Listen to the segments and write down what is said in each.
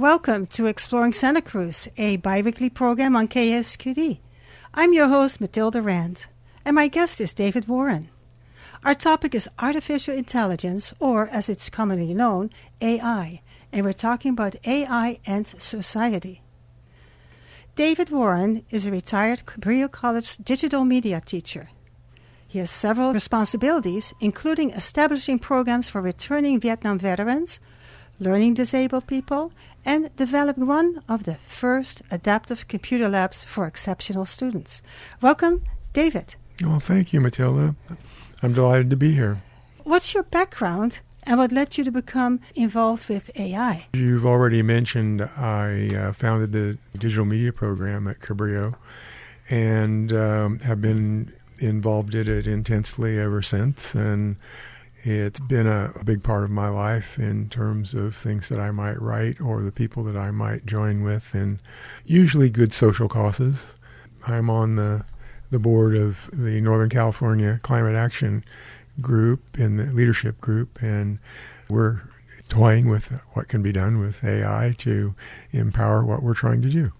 Welcome to Exploring Santa Cruz, a biweekly program on KSQD. I'm your host, Mathilde Rand, and my guest is David Warren. Our topic is artificial intelligence, or as it's commonly known, AI, and we're talking about AI and society. David Warren is a retired Cabrillo College digital media teacher. He has several responsibilities, including establishing programs for returning Vietnam veterans, learning disabled people, and developing one of the first adaptive computer labs for exceptional students. Welcome, David. Well, thank you, Matilda. I'm delighted to be here. What's your background and what led you to become involved with AI? You've already mentioned I founded the digital media program at Cabrillo and have been involved in it intensely ever since. And it's been a big part of my life in terms of things that I might write or the people that I might join with, and usually good social causes. I'm on the board of the Northern California Climate Action Group in the leadership group, and we're toying with what can be done with AI to empower what we're trying to do.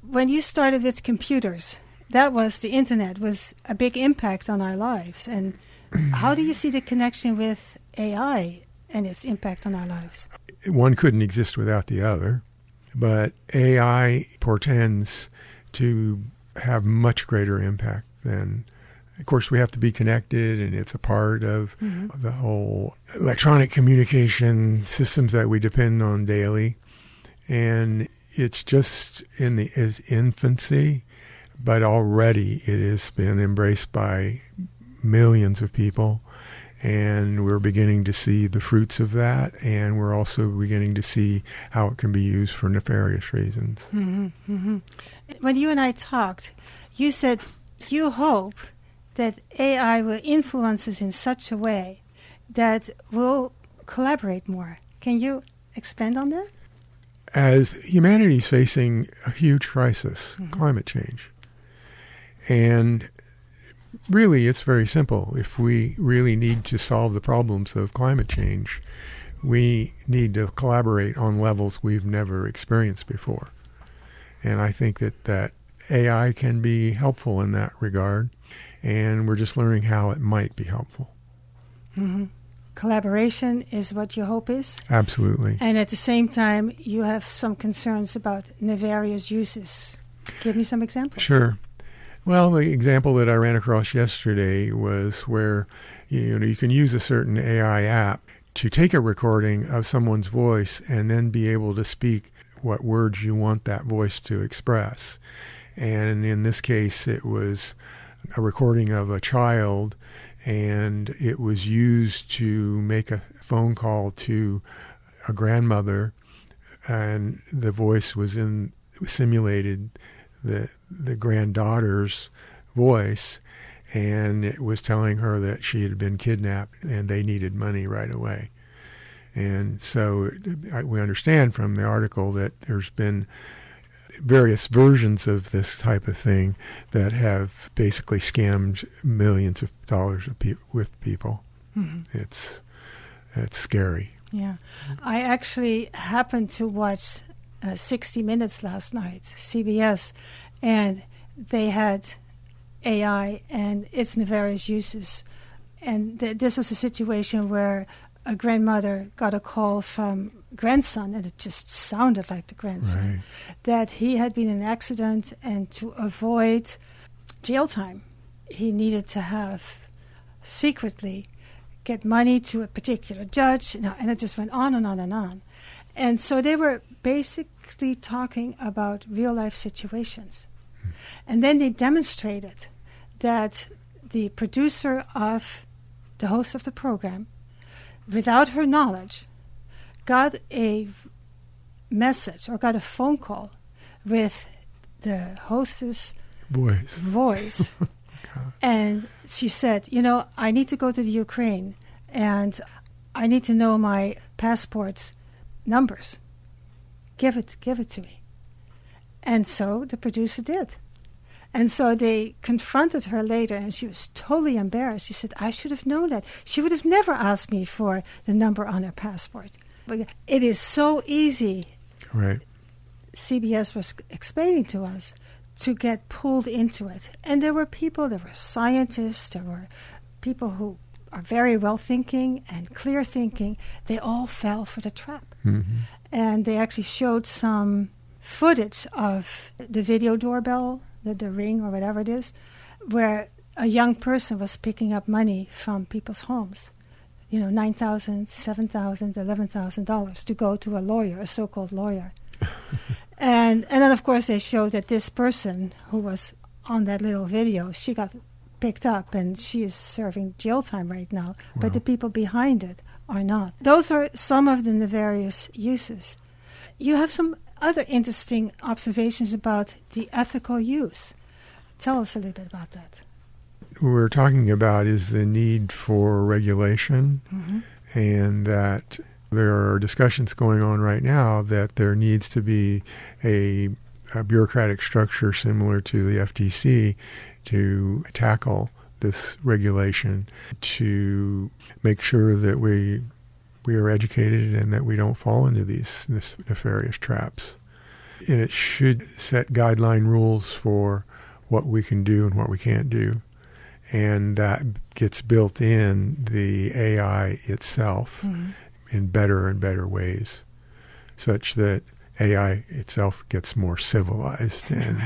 When you started with computers, the internet was a big impact on our lives. And how do you see the connection with AI and its impact on our lives? One couldn't exist without the other, but AI portends to have much greater impact than, of course, we have to be connected, and it's a part of the whole electronic communication systems that we depend on daily. And it's just in its infancy, but already it has been embraced by millions of people, and we're beginning to see the fruits of that, and we're also beginning to see how it can be used for nefarious reasons. Mm-hmm, mm-hmm. When you and I talked, you said you hope that AI will influence us in such a way that we'll collaborate more. Can you expand on that? As humanity is facing a huge crisis, climate change, and really, it's very simple. If we really need to solve the problems of climate change, we need to collaborate on levels we've never experienced before. And I think that AI can be helpful in that regard, and we're just learning how it might be helpful. Mm-hmm. Collaboration is what your hope is? Absolutely. And at the same time, you have some concerns about nefarious uses. Give me some examples. Sure. Well, the example that I ran across yesterday was where you can use a certain AI app to take a recording of someone's voice and then be able to speak what words you want that voice to express. And in this case, it was a recording of a child, and it was used to make a phone call to a grandmother, and the voice was simulated the granddaughter's voice, and it was telling her that she had been kidnapped and they needed money right away. And so we understand from the article that there's been various versions of this type of thing that have basically scammed millions of dollars with people. Mm-hmm. It's scary. Yeah. I actually happened to watch 60 Minutes last night, CBS, and they had AI and its nefarious uses. And this was a situation where a grandmother got a call from grandson, and it just sounded like the grandson, right, that he had been in an accident, and to avoid jail time, he needed to have secretly get money to a particular judge, and it just went on and on and on. And so they were basically talking about real-life situations. And then they demonstrated that the producer of the host of the program, without her knowledge, got a message or got a phone call with the hostess' voice. And she said, I need to go to the Ukraine, and I need to know my passport's numbers. Give it to me. And so the producer did. And so they confronted her later, and she was totally embarrassed. She said, I should have known that. She would have never asked me for the number on her passport. But it is so easy Right. CBS was explaining to us, to get pulled into it. And there were scientists, there were people who are very well thinking and clear thinking. They all fell for the trap. Mm-hmm. And they actually showed some footage of the video doorbell, the Ring or whatever it is, where a young person was picking up money from people's homes. $9,000, $7,000, $11,000 to go to a lawyer, a so-called lawyer. And then, of course, they showed that this person who was on that little video, she got picked up and she is serving jail time right now. Wow. But the people behind it are not. Those are some of the nefarious uses. You have some other interesting observations about the ethical use. Tell us a little bit about that. What we're talking about is the need for regulation, mm-hmm. and that there are discussions going on right now that there needs to be a bureaucratic structure similar to the FTC to tackle this regulation, to make sure that we are educated and that we don't fall into these nefarious traps. And it should set guideline rules for what we can do and what we can't do. And that gets built in the AI itself. Mm-hmm. in better and better ways, such that AI itself gets more civilized and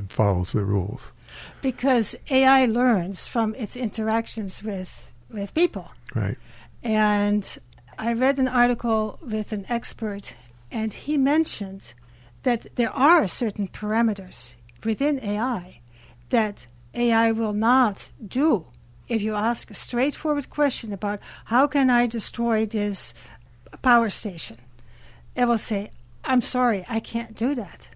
follows the rules. Because AI learns from its interactions with people. Right. And I read an article with an expert, and he mentioned that there are certain parameters within AI that AI will not do. If you ask a straightforward question about how can I destroy this power station, it will say, I'm sorry, I can't do that.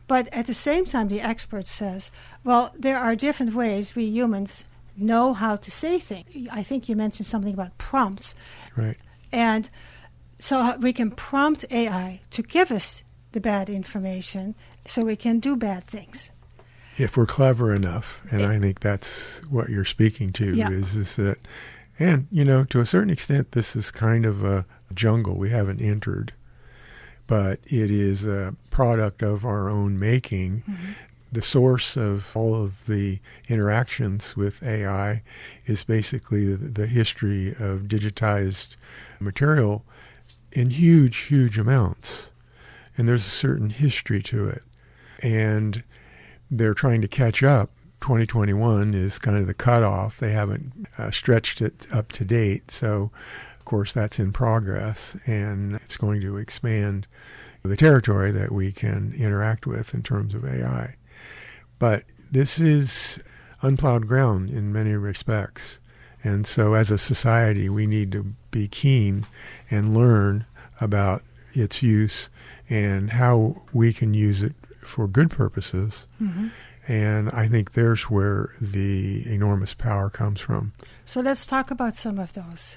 But at the same time, the expert says, well, there are different ways we humans know how to say things. I think you mentioned something about prompts. Right. And so we can prompt AI to give us the bad information so we can do bad things. If we're clever enough, and I think that's what you're speaking to, is that, and, to a certain extent, this is kind of a jungle we haven't entered, but it is a product of our own making. Mm-hmm. The source of all of the interactions with AI is basically the history of digitized material in huge, huge amounts. And there's a certain history to it. And they're trying to catch up. 2021 is kind of the cutoff. They haven't stretched it up to date. So, of course, that's in progress, and it's going to expand the territory that we can interact with in terms of AI. But this is unplowed ground in many respects. And so as a society, we need to be keen and learn about its use and how we can use it for good purposes. Mm-hmm. And I think there's where the enormous power comes from. So let's talk about some of those.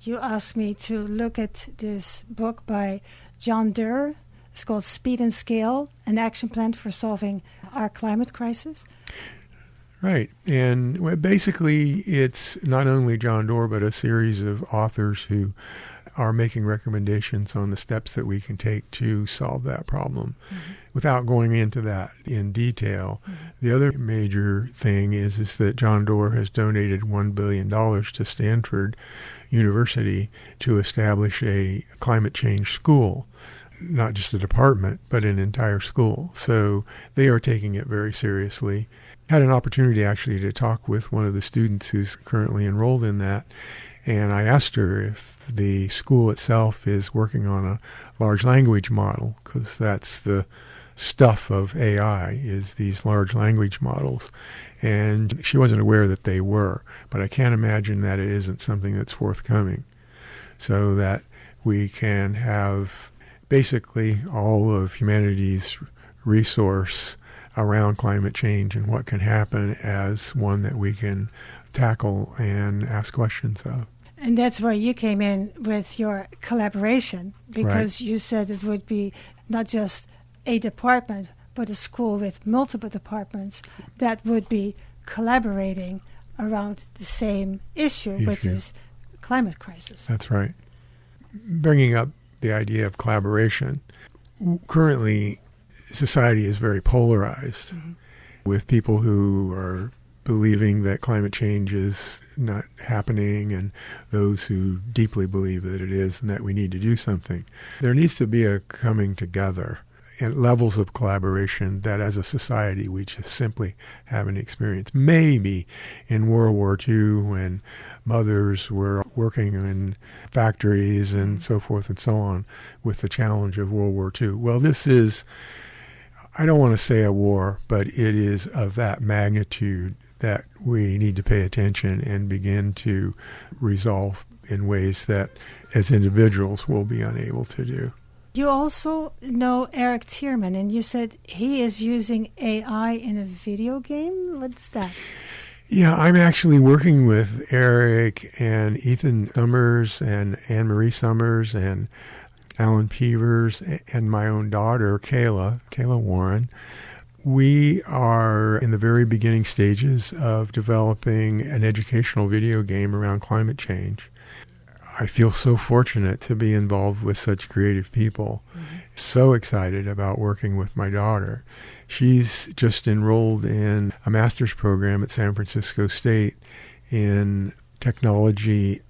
You asked me to look at this book by John Durr. It's called Speed and Scale, an action plan for solving our climate crisis. Right. And basically it's not only John Durr, but a series of authors who are making recommendations on the steps that we can take to solve that problem. Mm-hmm. Without going into that in detail, the other major thing is that John Durr has donated $1 billion to Stanford University to establish a climate change school, not just a department, but an entire school. So they are taking it very seriously. Had an opportunity actually to talk with one of the students who's currently enrolled in that, and I asked her if the school itself is working on a large language model, because that's the stuff of AI, is these large language models. And she wasn't aware that they were, but I can't imagine that it isn't something that's forthcoming, so that we can have basically all of humanity's resource around climate change and what can happen as one that we can tackle and ask questions of. And that's where you came in with your collaboration, because you said it would be not just a department, but a school with multiple departments that would be collaborating around the same issue, which is climate crisis. That's right. Bringing up the idea of collaboration. Currently, society is very polarized with people who are believing that climate change is not happening and those who deeply believe that it is and that we need to do something. There needs to be a coming together and levels of collaboration that as a society we just simply haven't experienced. Maybe in World War II when mothers were working in factories and so forth and so on with the challenge of World War II. Well, this is, I don't want to say a war, but it is of that magnitude that we need to pay attention and begin to resolve in ways that as individuals we'll be unable to do. You also know Eric Tierman, and you said he is using AI in a video game. What's that? Yeah, I'm actually working with Eric and Ethan Summers and Anne-Marie Summers and Alan Peevers and my own daughter, Kayla Warren. We are in the very beginning stages of developing an educational video game around climate change. I feel so fortunate to be involved with such creative people. So excited about working with my daughter. She's just enrolled in a master's program at San Francisco State in technology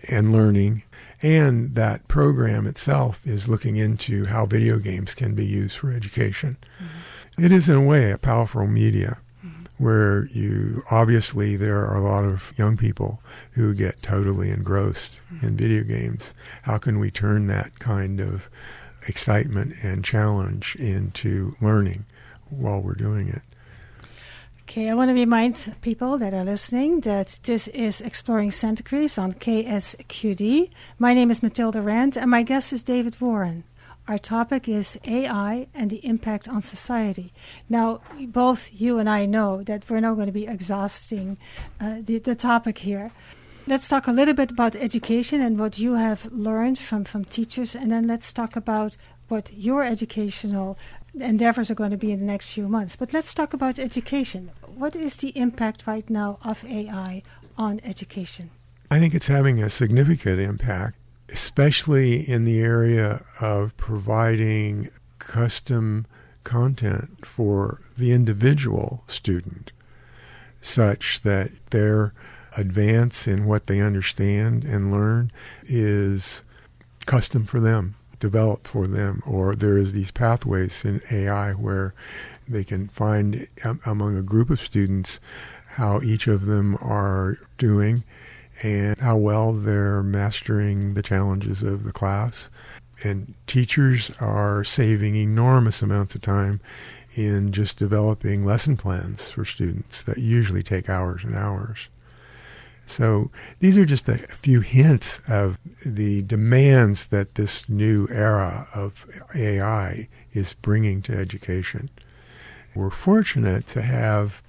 and learning. And that program itself is looking into how video games can be used for education. It is, in a way, a powerful media where obviously there are a lot of young people who get totally engrossed in video games. How can we turn that kind of excitement and challenge into learning while we're doing it? Okay, I want to remind people that are listening that this is Exploring Santa Cruz on KSQD. My name is Mathilde Rand, and my guest is David Warren. Our topic is AI and the impact on society. Now, both you and I know that we're not going to be exhausting the topic here. Let's talk a little bit about education and what you have learned from teachers, and then let's talk about what your educational endeavors are going to be in the next few months. But let's talk about education. What is the impact right now of AI on education? I think it's having a significant impact, especially in the area of providing custom content for the individual student, such that their advance in what they understand and learn is custom for them, developed for them, or there is these pathways in AI where they can find among a group of students how each of them are doing and how well they're mastering the challenges of the class. And teachers are saving enormous amounts of time in just developing lesson plans for students that usually take hours and hours. So these are just a few hints of the demands that this new era of AI is bringing to education. We're fortunate to have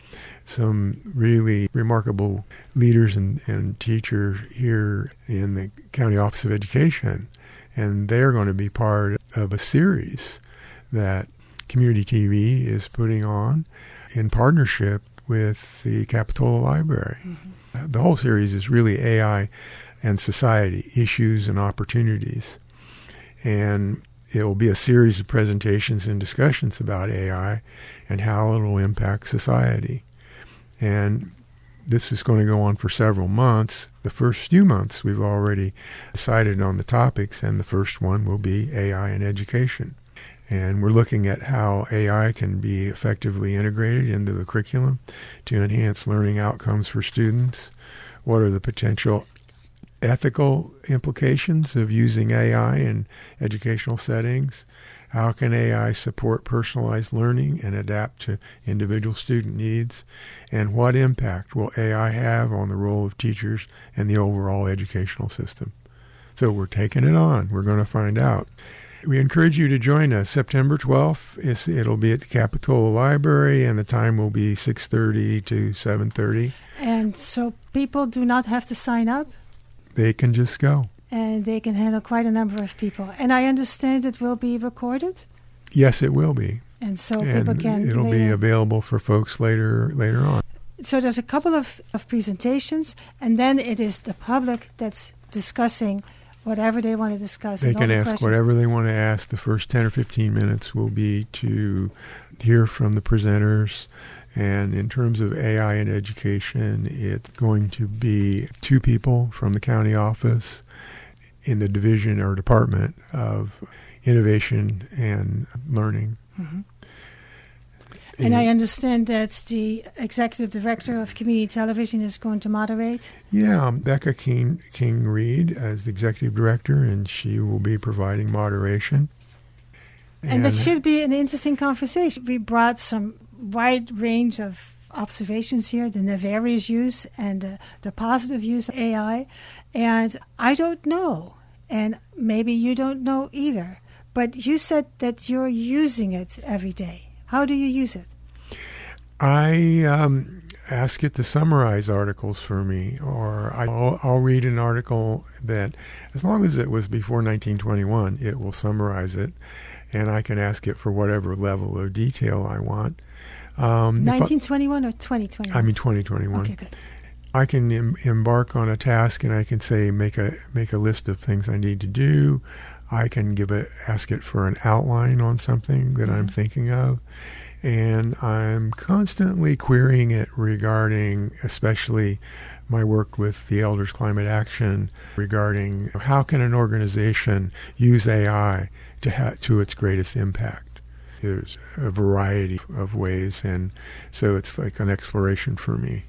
some really remarkable leaders and teachers here in the County Office of Education, and they're going to be part of a series that Community TV is putting on in partnership with the Capitola Library. The whole series is really AI and society, issues and opportunities. And it will be a series of presentations and discussions about AI and how it will impact society. And this is going to go on for several months. The first few months we've already decided on the topics, and the first one will be AI in education. And we're looking at how AI can be effectively integrated into the curriculum to enhance learning outcomes for students. What are the potential ethical implications of using AI in educational settings? How can AI support personalized learning and adapt to individual student needs? And what impact will AI have on the role of teachers and the overall educational system? So we're taking it on. We're going to find out. We encourage you to join us. September 12th, it'll be at the Capitola Library, and the time will be 6:30 to 7:30. And so people do not have to sign up? They can just go. And they can handle quite a number of people. And I understand it will be recorded? Yes, it will be. And so people can... It'll be available for folks later on. So there's a couple of presentations, and then it is the public that's discussing whatever they want to discuss. They can ask whatever they want to ask. The first 10 or 15 minutes will be to hear from the presenters. And in terms of AI and education, it's going to be 2 people from the county office in the division or department of innovation and learning. Mm-hmm. And I understand that the executive director of community television is going to moderate? Yeah, Becca King-Reed as the executive director, and she will be providing moderation. And that should be an interesting conversation. We brought some wide range of observations here, the nefarious use and the positive use of AI. And I don't know, and maybe you don't know either, but you said that you're using it every day. How do you use it? I ask it to summarize articles for me, or I'll read an article that, as long as it was before 1921, it will summarize it, and I can ask it for whatever level of detail I want. 1921 or 2021? I mean 2021. Okay, good. I can embark on a task, and I can say make a list of things I need to do. I can ask it for an outline on something that I'm thinking of, and I'm constantly querying it regarding, especially my work with the Elders Climate Action, regarding how can an organization use AI to its greatest impact. There's a variety of ways, and so it's like an exploration for me.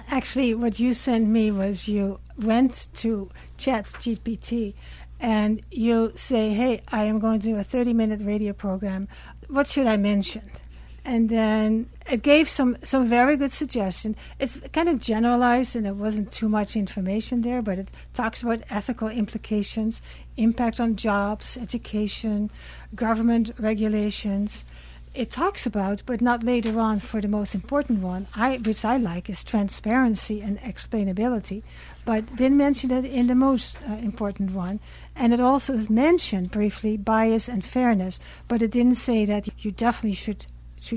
Actually, what you sent me was you went to ChatGPT and you say, hey, I am going to do a 30-minute radio program. What should I mention? And then it gave some very good suggestions. It's kind of generalized, and there wasn't too much information there, but it talks about ethical implications, impact on jobs, education, government regulations. It talks about, but not later on for the most important one, which I like, is transparency and explainability, but didn't mention it in the most important one. And it also mentioned briefly bias and fairness, but it didn't say that you definitely should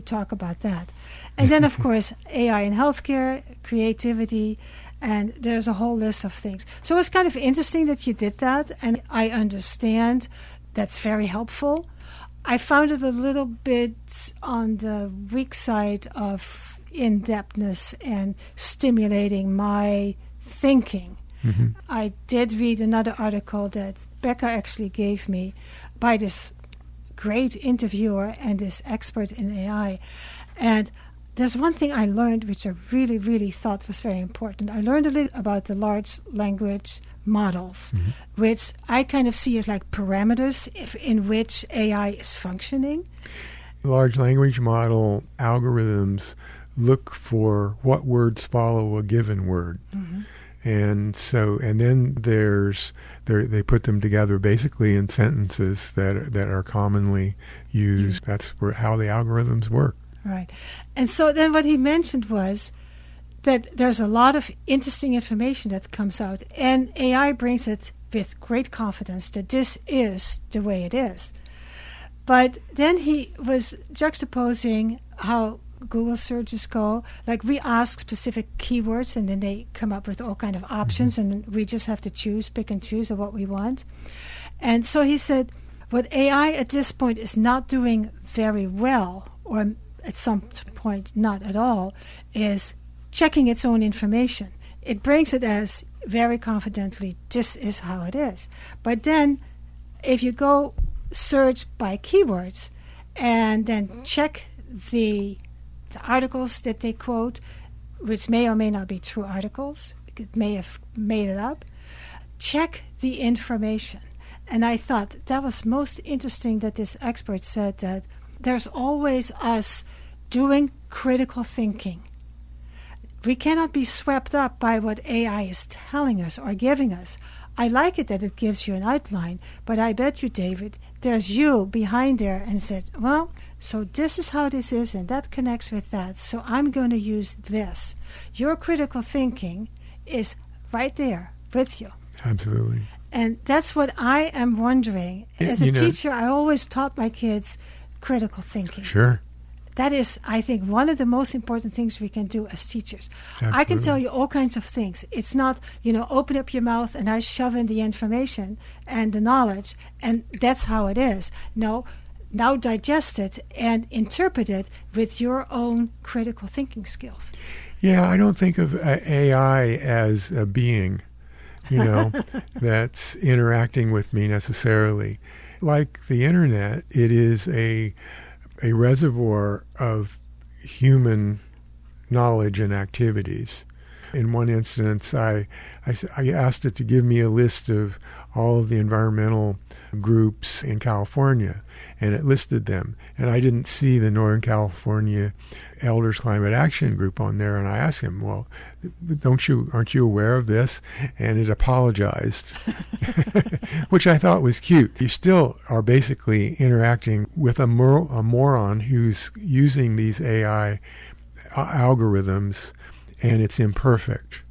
talk about that. And then, of course, AI in healthcare, creativity, and there's a whole list of things. So it's kind of interesting that you did that, and I understand that's very helpful. I found it a little bit on the weak side of in-depthness and stimulating my thinking. Mm-hmm. I did read another article that Becca actually gave me by this great interviewer and this expert in AI. And there's one thing I learned which I really, really thought was very important. I learned a little about the large language models, which I kind of see as like parameters in which AI is functioning. Large language model algorithms look for what words follow a given word. Mm-hmm. And then they put them together basically in sentences that are commonly used. That's how the algorithms work. Right. And so then what he mentioned was that there's a lot of interesting information that comes out, and AI brings it with great confidence that this is the way it is. But then he was juxtaposing how Google searches go. Like, we ask specific keywords, and then they come up with all kind of options, and we just have to pick and choose of what we want. And so he said, what AI at this point is not doing very well, or at some point not at all, is checking its own information. It brings it as very confidently, this is how it is. But then if you go search by keywords and then check the articles that they quote, which may or may not be true articles, it may have made it up, check the information. And I thought that was most interesting that this expert said that there's always us doing critical thinking. We cannot be swept up by what AI is telling us or giving us. I like it that it gives you an outline, but I bet you, David, there's you behind there and said, well, so this is how this is, and that connects with that, so I'm going to use this. Your critical thinking is right there with you. Absolutely. And that's what I am wondering. As a teacher, I always taught my kids critical thinking. Sure. that is, I think, one of the most important things we can do as teachers. Absolutely. I can tell you all kinds of things. It's not, open up your mouth and I shove in the information and the knowledge, and that's how it is. No, now digest it and interpret it with your own critical thinking skills. Yeah, I don't think of AI as a being, that's interacting with me necessarily. Like the internet, it is a reservoir of human knowledge and activities. In one instance, I asked it to give me a list of all of the environmental groups in California, and it listed them. And I didn't see the Northern California Elders Climate Action Group on there, and I asked him, well, aren't you aware of this? And it apologized, which I thought was cute. You still are basically interacting with a moron who's using these AI algorithms, and it's imperfect.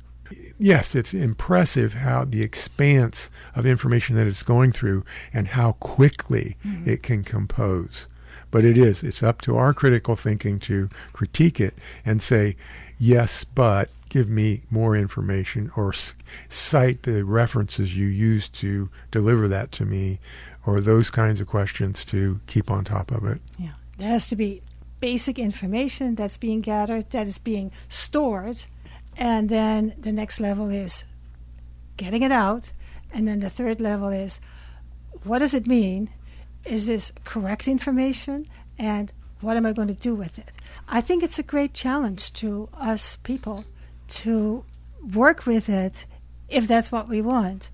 Yes, it's impressive how the expanse of information that it's going through and how quickly it can compose. But it's up to our critical thinking to critique it and say, yes, but give me more information, or cite the references you used to deliver that to me, or those kinds of questions to keep on top of it. Yeah, there has to be basic information that's being gathered, that is being stored, and then the next level is getting it out, and then the third level is, what does it mean? Is this correct information? And what am I going to do with it? I think it's a great challenge to us people to work with it if that's what we want.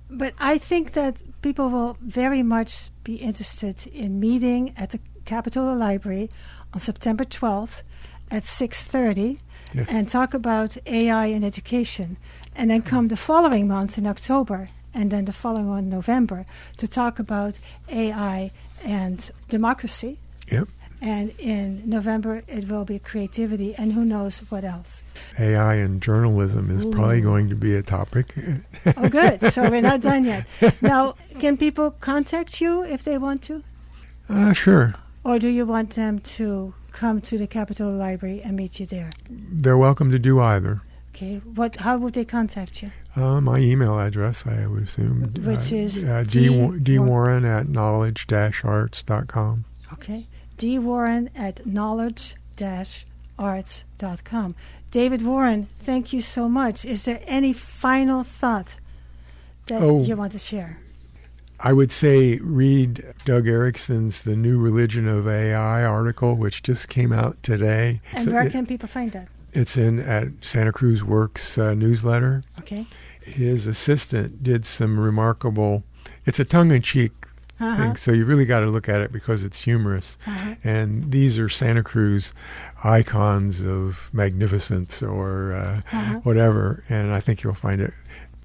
But I think that people will very much be interested in meeting at the Capitola Library on September 12th at 6:30 Yes. and talk about AI in education. And then come the following month in October, and then the following one in November, to talk about AI and democracy. Yep. And in November, it will be creativity, and who knows what else. AI and journalism is probably going to be a topic. Oh, good. So we're not done yet. Now, can people contact you if they want to? Sure. Or do you want them to come to the Capitola Library and meet you there? They're welcome to do either. Okay. How would they contact you? My email address, I would assume. Which is dwarren@knowledge-arts.com. Okay. dwarren@knowledge-arts.com. David Warren, thank you so much. Is there any final thought that you want to share? I would say read Doug Erickson's The New Religion of AI article, which just came out today. And where can people find that? It's at Santa Cruz Works newsletter. Okay. His assistant did some remarkable, it's a tongue-in-cheek thing, so you really got to look at it because it's humorous. And these are Santa Cruz icons of magnificence or whatever, and I think you'll find it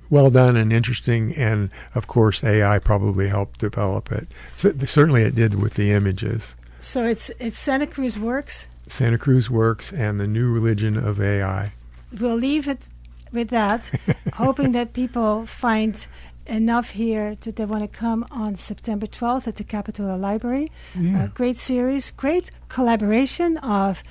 well done and interesting, and of course AI probably helped develop it. So, certainly it did with the images. So it's Santa Cruz Works? Santa Cruz Works and the New Religion of AI. We'll leave it with that, hoping that people find enough here that they want to come on September 12th at the Capitola Library. Yeah. A great series, great collaboration of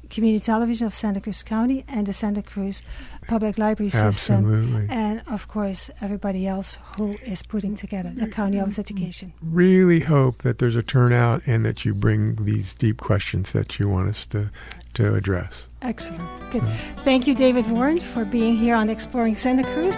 Community Television of Santa Cruz County and the Santa Cruz Public Library System. Absolutely. And, of course, everybody else who is putting together the County Office of Education. Really hope that there's a turnout and that you bring these deep questions that you want us to address. Excellent. Good. Thank you, David Warren, for being here on Exploring Santa Cruz.